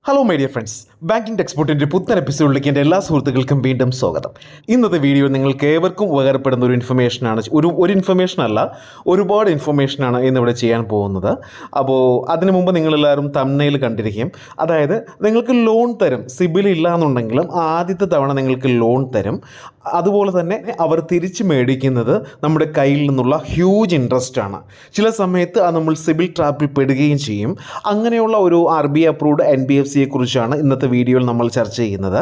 Hello my dear friends, banking ടെക്സ്പോർട്ടിൻ്റെ പുത്തൻ എപ്പിസോഡിലേക്ക് എൻ്റെ എല്ലാ സുഹൃത്തുക്കൾക്കും വീണ്ടും സ്വാഗതം. ഇന്നത്തെ വീഡിയോ നിങ്ങൾക്ക് ഏവർക്കും ഉപകാരപ്പെടുന്ന ഒരു ഇൻഫർമേഷനാണ്. ഒരു ഇൻഫർമേഷൻ അല്ല, ഒരുപാട് ഇൻഫർമേഷനാണ് ഇന്നിവിടെ ചെയ്യാൻ പോകുന്നത്. അപ്പോൾ അതിനു മുമ്പ് നിങ്ങളെല്ലാവരും തംബ്നെയിൽ കണ്ടിരിക്കും. അതായത് നിങ്ങൾക്ക് ലോൺ തരും, സിബിൽ ഇല്ല എന്നുണ്ടെങ്കിലും ആദ്യത്തെ തവണ നിങ്ങൾക്ക് ലോൺ തരും. അതുപോലെ തന്നെ അവർ തിരിച്ച് മേടിക്കുന്നത് നമ്മുടെ കയ്യിൽ നിന്നുള്ള ഹ്യൂജ് ഇൻട്രസ്റ്റ് ആണ്. ചില സമയത്ത് അത് നമ്മൾ സിബിൽ ട്രാപ്പിൽ പെടുകയും ചെയ്യും. അങ്ങനെയുള്ള ഒരു RBI അപ്രൂവ്ഡ് NBFCയെ കുറിച്ചാണ് ഇന്നത്തെ വീഡിയോയിൽ നമ്മൾ ചർച്ച ചെയ്യുന്നത്.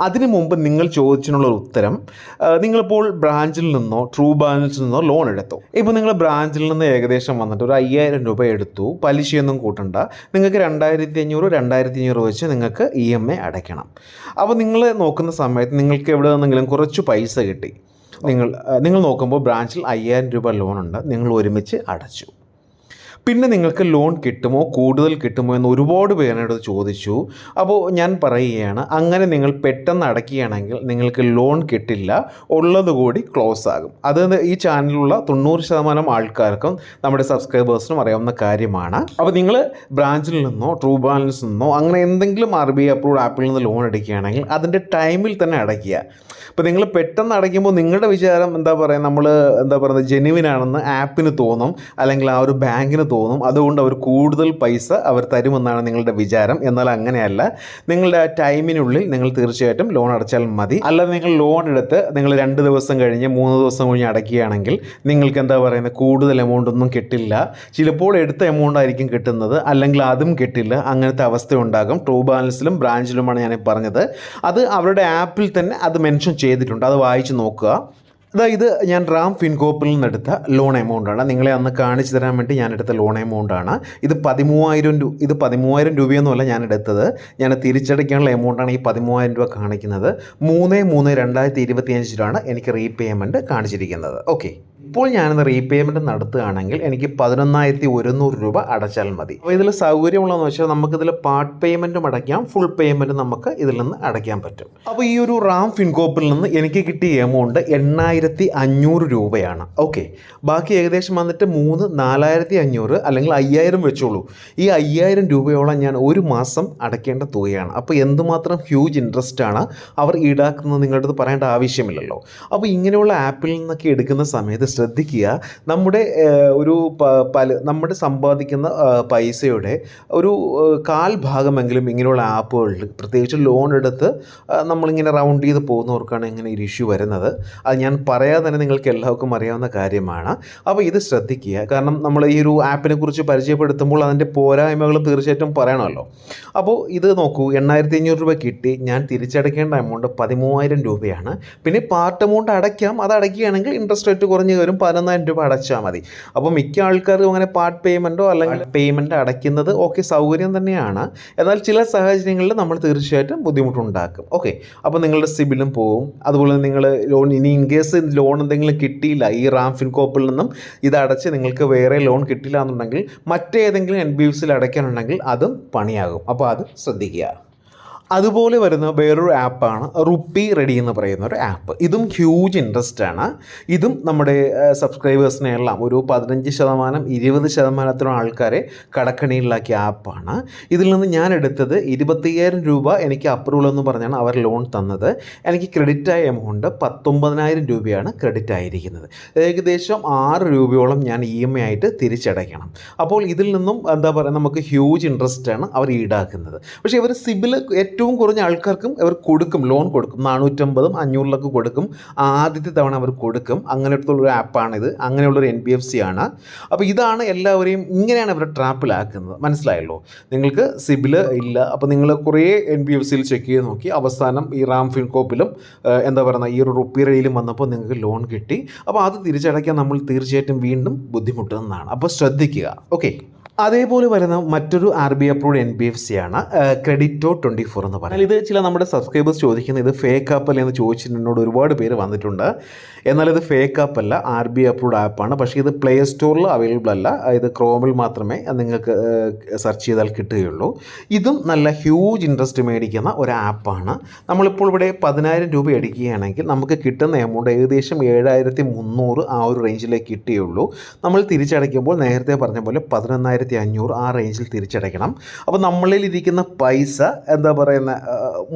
അതിനു മുമ്പ് നിങ്ങൾ ചോദിച്ചിനുള്ള ഉത്തരം, നിങ്ങളിപ്പോൾ ബ്രാഞ്ചിൽ നിന്നോ ട്രൂ ബാലൻസിൽ നിന്നോ ലോൺ എടുത്തു. ഇപ്പോൾ നിങ്ങൾ ബ്രാഞ്ചിൽ നിന്ന് ഏകദേശം വന്നിട്ട് ഒരു 5000 രൂപ എടുത്തു, പലിശയൊന്നും കൂട്ടണ്ട. നിങ്ങൾക്ക് 2500 വെച്ച് നിങ്ങൾക്ക് EMI അടയ്ക്കണം. അപ്പോൾ നിങ്ങൾ നോക്കുന്ന സമയത്ത് നിങ്ങൾക്ക് എവിടെ നിന്നെങ്കിലും കുറച്ച് പൈസ കിട്ടി. നിങ്ങൾ നോക്കുമ്പോൾ ബ്രാഞ്ചിൽ 5000 രൂപ ലോണുണ്ട്, നിങ്ങൾ ഒരുമിച്ച് അടച്ചു. പിന്നെ നിങ്ങൾക്ക് ലോൺ കിട്ടുമോ, കൂടുതൽ കിട്ടുമോ എന്ന് ഒരുപാട് പേരോട് ചോദിച്ചു. അപ്പോൾ ഞാൻ പറയുകയാണ്, അങ്ങനെ നിങ്ങൾ പെട്ടെന്ന് അടയ്ക്കുകയാണെങ്കിൽ നിങ്ങൾക്ക് ലോൺ കിട്ടില്ല, ഉള്ളത് കൂടി ക്ലോസ് ആകും. അത് ഈ ചാനലിലുള്ള 90% ആൾക്കാർക്കും നമ്മുടെ സബ്സ്ക്രൈബേഴ്സിനും അറിയാവുന്ന കാര്യമാണ്. അപ്പോൾ നിങ്ങൾ ബ്രാഞ്ചിൽ നിന്നോ ട്രൂ ബാലൻസിൽ നിന്നോ അങ്ങനെ എന്തെങ്കിലും RBI അപ്രൂവ്ഡ് ആപ്പിൽ നിന്ന് ലോൺ അടയ്ക്കുകയാണെങ്കിൽ അതിൻ്റെ ടൈമിൽ തന്നെ അടയ്ക്കുക. ഇപ്പോൾ നിങ്ങൾ പെട്ടെന്ന് അടയ്ക്കുമ്പോൾ നിങ്ങളുടെ വിചാരം നമ്മൾ ജെന്യുവിനാണെന്ന് ആപ്പിന് തോന്നും, അല്ലെങ്കിൽ ആ ഒരു ബാങ്കിന് തോന്നും. അതുകൊണ്ട് അവർ കൂടുതൽ പൈസ അവർ തരുമെന്നാണ് നിങ്ങളുടെ വിചാരം. എന്നാൽ അങ്ങനെയല്ല. നിങ്ങളുടെ ടൈമിനുള്ളിൽ നിങ്ങൾ തീർച്ചയായിട്ടും ലോൺ അടച്ചാൽ മതി. അല്ലാതെ നിങ്ങൾ ലോൺ എടുത്ത് നിങ്ങൾ 2 ദിവസം കഴിഞ്ഞ് 3 ദിവസം കഴിഞ്ഞ് അടയ്ക്കുകയാണെങ്കിൽ നിങ്ങൾക്ക് കൂടുതൽ എമൗണ്ട് ഒന്നും കിട്ടില്ല. ചിലപ്പോൾ എടുത്ത എമൗണ്ട് ആയിരിക്കും കിട്ടുന്നത്, അല്ലെങ്കിൽ അതും കിട്ടില്ല. അങ്ങനത്തെ അവസ്ഥ ഉണ്ടാകും. ട്രൂ ബാലൻസിലും ബ്രാഞ്ചിലുമാണ് ഞാൻ പറഞ്ഞത്. അത് അവരുടെ ആപ്പിൽ തന്നെ അത് മെൻഷൻ ചെയ്തിട്ടുണ്ട്, അത് വായിച്ച് നോക്കുക. ഇത് ഞാൻ റാം ഫിൻകോപ്പിൽ നിന്നെടുത്ത ലോൺ എമൗണ്ടാണ്. നിങ്ങളെ അന്ന് കാണിച്ചു തരാൻ വേണ്ടി ഞാൻ എടുത്ത ലോൺ എമൗണ്ടാണ്. ഇത് 13,000 രൂപയൊന്നുമല്ല ഞാൻ എടുത്തത്. ഞാൻ തിരിച്ചടയ്ക്കാനുള്ള എമൗണ്ടാണ് ഈ 13,000 രൂപ കാണിക്കുന്നത്. 3/3/2025 എനിക്ക് റീപേയ്മെൻറ്റ് കാണിച്ചിരിക്കുന്നത്. ഓക്കെ, ഇപ്പോൾ ഞാനിന്ന് റീപേയ്മെൻറ്റ് നടത്തുകയാണെങ്കിൽ എനിക്ക് 11,100 രൂപ അടച്ചാൽ മതി. അപ്പോൾ ഇതിൽ സൗകര്യമുള്ളതെന്ന് വെച്ചാൽ നമുക്കിതിൽ പാർട്ട് പേയ്മെൻറ്റും അടയ്ക്കാം, ഫുൾ പേയ്മെൻറ്റ് നമുക്ക് ഇതിൽ നിന്ന് അടയ്ക്കാൻ പറ്റും. അപ്പോൾ ഈ ഒരു റാം ഫിൻകോപ്പിൽ നിന്ന് എനിക്ക് കിട്ടിയ എമൗണ്ട് 8,500 രൂപയാണ്. ഓക്കെ, ബാക്കി ഏകദേശം വന്നിട്ട് 4,500 അല്ലെങ്കിൽ 5,000 വെച്ചോളൂ. ഈ 5,000 രൂപയോളം ഞാൻ ഒരു മാസം അടയ്ക്കേണ്ട തുകയാണ്. അപ്പോൾ എന്തുമാത്രം ഹ്യൂജ് ഇൻട്രസ്റ്റ് ആണ് അവർ ഈടാക്കുന്നത് നിങ്ങളുടെ അടുത്ത് പറയേണ്ട ആവശ്യമില്ലല്ലോ. അപ്പോൾ ഇങ്ങനെയുള്ള ആപ്പിൽ നിന്നൊക്കെ എടുക്കുന്ന സമയത്ത് ശ്രദ്ധിക്കുക, നമ്മുടെ നമ്മുടെ സമ്പാദിക്കുന്ന പൈസയുടെ ഒരു 1/4 ഭാഗമെങ്കിലും ഇങ്ങനെയുള്ള ആപ്പുകളിൽ, പ്രത്യേകിച്ച് ലോൺ എടുത്ത് നമ്മളിങ്ങനെ റൗണ്ട് ചെയ്ത് പോകുന്നവർക്കാണ് ഇങ്ങനെ ഒരു ഇഷ്യൂ വരുന്നത്. അത് ഞാൻ പറയാതെ തന്നെ നിങ്ങൾക്ക് എല്ലാവർക്കും അറിയാവുന്ന കാര്യമാണ്. അപ്പോൾ ഇത് ശ്രദ്ധിക്കുക. കാരണം നമ്മൾ ഈ ഒരു ആപ്പിനെ കുറിച്ച് പരിചയപ്പെടുത്തുമ്പോൾ അതിൻ്റെ പോരായ്മകളും തീർച്ചയായിട്ടും പറയണമല്ലോ. അപ്പോൾ ഇത് നോക്കൂ, 8,500 രൂപ കിട്ടി. ഞാൻ തിരിച്ചടയ്ക്കേണ്ട എമൗണ്ട് 13,000 രൂപയാണ്. പിന്നെ പാർട്ട് എമൗണ്ട് അടയ്ക്കാം. അത് അടയ്ക്കുകയാണെങ്കിൽ ഇൻട്രസ്റ്റ് റേറ്റ് കുറഞ്ഞ് വരും, 11,000 രൂപ അടച്ചാൽ മതി. അപ്പോൾ മിക്ക ആൾക്കാർക്കും അങ്ങനെ പാർട്ട് പേയ്മെൻറ്റോ അല്ലെങ്കിൽ പേയ്മെൻറ്റ് അടയ്ക്കുന്നത് ഓക്കെ സൗകര്യം തന്നെയാണ്. എന്നാൽ ചില സാഹചര്യങ്ങളിൽ നമ്മൾ തീർച്ചയായിട്ടും ബുദ്ധിമുട്ടുണ്ടാക്കും. ഓക്കെ, അപ്പോൾ നിങ്ങളുടെ സിബിലും പോവും. അതുപോലെ നിങ്ങൾ ലോൺ ഇനി ഇൻ കേസ് ലോൺ എന്തെങ്കിലും കിട്ടിയില്ല, ഈ റാം ഫിൻകോപ്പിൽ നിന്നും ഇത് അടച്ച് നിങ്ങൾക്ക് വേറെ ലോൺ കിട്ടില്ല എന്നുണ്ടെങ്കിൽ മറ്റേതെങ്കിലും NBFCയിൽ അടയ്ക്കാനുണ്ടെങ്കിൽ അതും പണിയാകും. അപ്പോൾ അത് ശ്രദ്ധിക്കുക. അതുപോലെ വരുന്ന വേറൊരു ആപ്പാണ് റുപ്പി റെഡി എന്ന് പറയുന്ന ഒരു ആപ്പ്. ഇതും ഹ്യൂജ് ഇൻട്രസ്റ്റ് ആണ്. ഇതും നമ്മുടെ സബ്സ്ക്രൈബേഴ്സിനെ എല്ലാം ഒരു 15% 20% ആൾക്കാരെ കടക്കണിയിലാക്കിയ ആപ്പാണ്. ഇതിൽ നിന്ന് ഞാൻ എടുത്തത് 25,000 രൂപ എനിക്ക് അപ്രൂവൽ എന്ന് പറഞ്ഞാണ് അവർ ലോൺ തന്നത്. എനിക്ക് ക്രെഡിറ്റായ എമൗണ്ട് 19,000 രൂപയാണ് ക്രെഡിറ്റ് ആയിരിക്കുന്നത്. ഏകദേശം 6 രൂപയോളം ഞാൻ EMI ആയിട്ട് തിരിച്ചടയ്ക്കണം. അപ്പോൾ ഇതിൽ നിന്നും നമുക്ക് ഹ്യൂജ് ഇൻട്രസ്റ്റ് ആണ് അവർ ഈടാക്കുന്നത്. പക്ഷേ ഇവർ സിബിൽ ഏറ്റവും കുറഞ്ഞ ആൾക്കാർക്കും അവർ കൊടുക്കും, ലോൺ കൊടുക്കും. 450 500 കൊടുക്കും. ആദ്യത്തെ തവണ അവർ കൊടുക്കും. അങ്ങനെയുള്ളൊരു ആപ്പാണിത്, അങ്ങനെയുള്ളൊരു NBFC ആണ്. അപ്പോൾ ഇതാണ് എല്ലാവരെയും, ഇങ്ങനെയാണ് ഇവരെ ട്രാപ്പിലാക്കുന്നത്. മനസ്സിലായല്ലോ? നിങ്ങൾക്ക് സിബിൽ ഇല്ല, അപ്പോൾ നിങ്ങൾ കുറേ NBFCയിൽ ചെക്ക് ചെയ്ത് നോക്കി. അവസാനം ഈ റാം ഫിൻകോപ്പിലും ഈ ഒരു റുപ്പി റെയിലും വന്നപ്പോൾ നിങ്ങൾക്ക് ലോൺ കിട്ടി. അപ്പോൾ അത് തിരിച്ചടയ്ക്കാൻ നമ്മൾ തീർച്ചയായിട്ടും വീണ്ടും ബുദ്ധിമുട്ടുന്നതാണ്. അപ്പോൾ ശ്രദ്ധിക്കുക. ഓക്കെ, അതേപോലെ വരുന്ന മറ്റൊരു RBI അപ്രൂവ്ഡ് NBFC ആണ് ക്രെഡിറ്റോ 24 എന്ന് പറയുന്നത്. ഇത് ചില നമ്മുടെ സബ്സ്ക്രൈബേഴ്സ് ചോദിക്കുന്നത് ഇത് ഫേക്ക് ആപ്പ് അല്ലേ എന്ന് ചോദിച്ചിട്ട് എന്നോട് ഒരുപാട് പേര് വന്നിട്ടുണ്ട്. എന്നാൽ ഇത് ഫേക്ക് ആപ്പ് അല്ല, RBI അപ്രൂവ്ഡ് ആപ്പാണ്. പക്ഷേ ഇത് പ്ലേ സ്റ്റോറിൽ അവൈലബിൾ അല്ല, ഇത് ക്രോമിൽ മാത്രമേ നിങ്ങൾക്ക് സെർച്ച് ചെയ്താൽ കിട്ടുകയുള്ളൂ. ഇതും നല്ല ഹ്യൂജ് ഇൻട്രസ്റ്റ് മേടിക്കുന്ന ഒരു ആപ്പാണ്. നമ്മളിപ്പോൾ ഇവിടെ 10,000 രൂപ അടിക്കുകയാണെങ്കിൽ നമുക്ക് കിട്ടുന്ന എമൗണ്ട് ഏകദേശം 7,300 ആ ഒരു റേഞ്ചിലേക്ക് കിട്ടുകയുള്ളൂ. നമ്മൾ തിരിച്ചടയ്ക്കുമ്പോൾ നേരത്തെ പറഞ്ഞ പോലെ 11,500 ആ റേഞ്ചിൽ തിരിച്ചടയ്ക്കണം. അപ്പോൾ നമ്മളിൽ ഇരിക്കുന്ന പൈസ എന്താ പറയുന്ന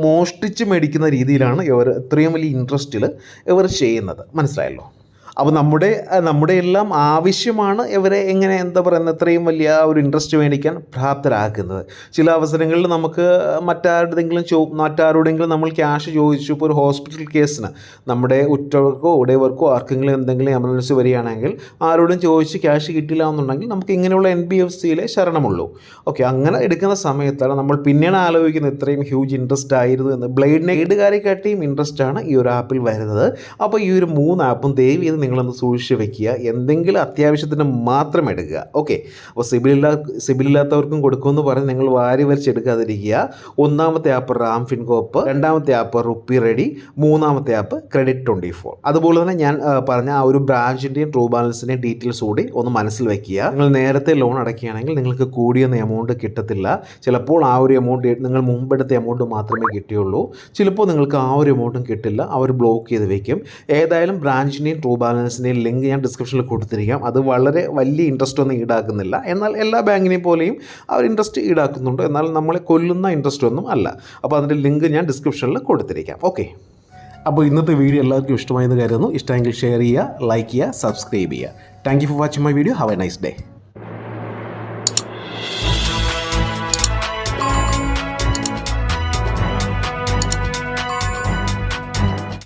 മോഷ്ടിച്ച് മേടിക്കുന്ന രീതിയിലാണ് ഇവർ ഇത്രയും വലിയ ഇൻട്രസ്റ്റിൽ ഇവർ ചെയ്യുന്നത്. മനസ്സിലായല്ലോ? അപ്പോൾ നമ്മുടെ എല്ലാം ആവശ്യമാണ് ഇവരെ എങ്ങനെ എന്താ പറയുന്നത് ഇത്രയും വലിയ ഒരു ഇൻട്രസ്റ്റ് മേടിക്കാൻ പ്രാപ്തരാക്കുന്നത്. ചില അവസരങ്ങളിൽ നമുക്ക് മറ്റാരോടെങ്കിലും നമ്മൾ ക്യാഷ് ചോദിച്ചു, ഇപ്പോൾ ഒരു ഹോസ്പിറ്റൽ കേസിന് നമ്മുടെ ഉറ്റവർക്കോ ഉടയവർക്കോ ആർക്കെങ്കിലും എന്തെങ്കിലും എമർജൻസി വരികയാണെങ്കിൽ ആരോടും ചോദിച്ച് ക്യാഷ് കിട്ടില്ല എന്നുണ്ടെങ്കിൽ നമുക്ക് ഇങ്ങനെയുള്ള NBFCയിലെ ശരണമുള്ളൂ. ഓക്കെ, അങ്ങനെ എടുക്കുന്ന സമയത്താണ് നമ്മൾ പിന്നെയാണ് ആലോചിക്കുന്നത് ഇത്രയും ഹ്യൂജ് ഇൻട്രസ്റ്റ് ആയിരുന്നു എന്ന്. ബ്ലേഡിനെക്കാട്ടിയും ഇൻട്രസ്റ്റ് ആണ് ഈ ഒരു ആപ്പിൽ വരുന്നത്. അപ്പോൾ ഈ ഒരു 3 ആപ്പും ദയവ് ചെയ്ത് നിങ്ങളൊന്ന് സൂക്ഷിച്ച് വെക്കുക. എന്തെങ്കിലും അത്യാവശ്യത്തിന് മാത്രം എടുക്കുക. ഓക്കെ, അപ്പോൾ സിബിലില്ലാത്തവർക്കും കൊടുക്കുമെന്ന് പറഞ്ഞ് നിങ്ങൾ വാരി വരച്ചെടുക്കാതിരിക്കുക. 1ാമത്തെ ആപ്പ് റാം ഫിൻകോപ്പ്, 2ാമത്തെ ആപ്പ് റുപ്പി റെഡി, 3ാമത്തെ ആപ്പ് ക്രെഡിറ്റ് 24. അതുപോലെ തന്നെ ഞാൻ പറഞ്ഞ ആ ഒരു ബ്രാഞ്ചിൻ്റെയും ട്രൂ ബാലൻസിൻ്റെയും ഡീറ്റെയിൽസ് കൂടി ഒന്ന് മനസ്സിൽ വയ്ക്കുക. നിങ്ങൾ നേരത്തെ ലോൺ അടയ്ക്കുകയാണെങ്കിൽ നിങ്ങൾക്ക് കൂടിയൊന്നും എമൗണ്ട് കിട്ടത്തില്ല. ചിലപ്പോൾ ആ ഒരു എമൗണ്ട് നിങ്ങൾ മുമ്പെടുത്ത എമൗണ്ട് മാത്രമേ കിട്ടുകയുള്ളൂ. ചിലപ്പോൾ നിങ്ങൾക്ക് ആ ഒരു എമൗണ്ടും കിട്ടില്ല, അവർ ബ്ലോക്ക് ചെയ്ത് വയ്ക്കും. ഏതായാലും ബ്രാഞ്ചിൻ്റെയും ട്രൂ ബാലൻസിൻ്റെയും ലിങ്ക് ഞാൻ ഡിസ്ക്രിപ്ഷനിൽ കൊടുത്തിരിക്കാം. അത് വളരെ വലിയ ഇൻട്രസ്റ്റ് ഒന്നും ഈടാക്കുന്നില്ല. എന്നാൽ എല്ലാ ബാങ്കിനെ പോലെയും അവർ ഇൻട്രസ്റ്റ് ഈടാക്കുന്നുണ്ട്, എന്നാൽ നമ്മളെ കൊല്ലുന്ന ഇൻട്രസ്റ്റ് ഒന്നും അല്ല. അപ്പോൾ അതിൻ്റെ ലിങ്ക് ഞാൻ ഡിസ്ക്രിപ്ഷനിൽ കൊടുത്തിരിക്കാം. ഓക്കെ, അപ്പോൾ ഇന്നത്തെ വീഡിയോ എല്ലാവർക്കും ഇഷ്ടമായെന്ന് കരുതുന്നു. ഇഷ്ടമെങ്കിൽ ഷെയർ ചെയ്യുക, ലൈക്ക് ചെയ്യുക, സബ്സ്ക്രൈബ് ചെയ്യുക. Thank you for watching my video. Have A nice day.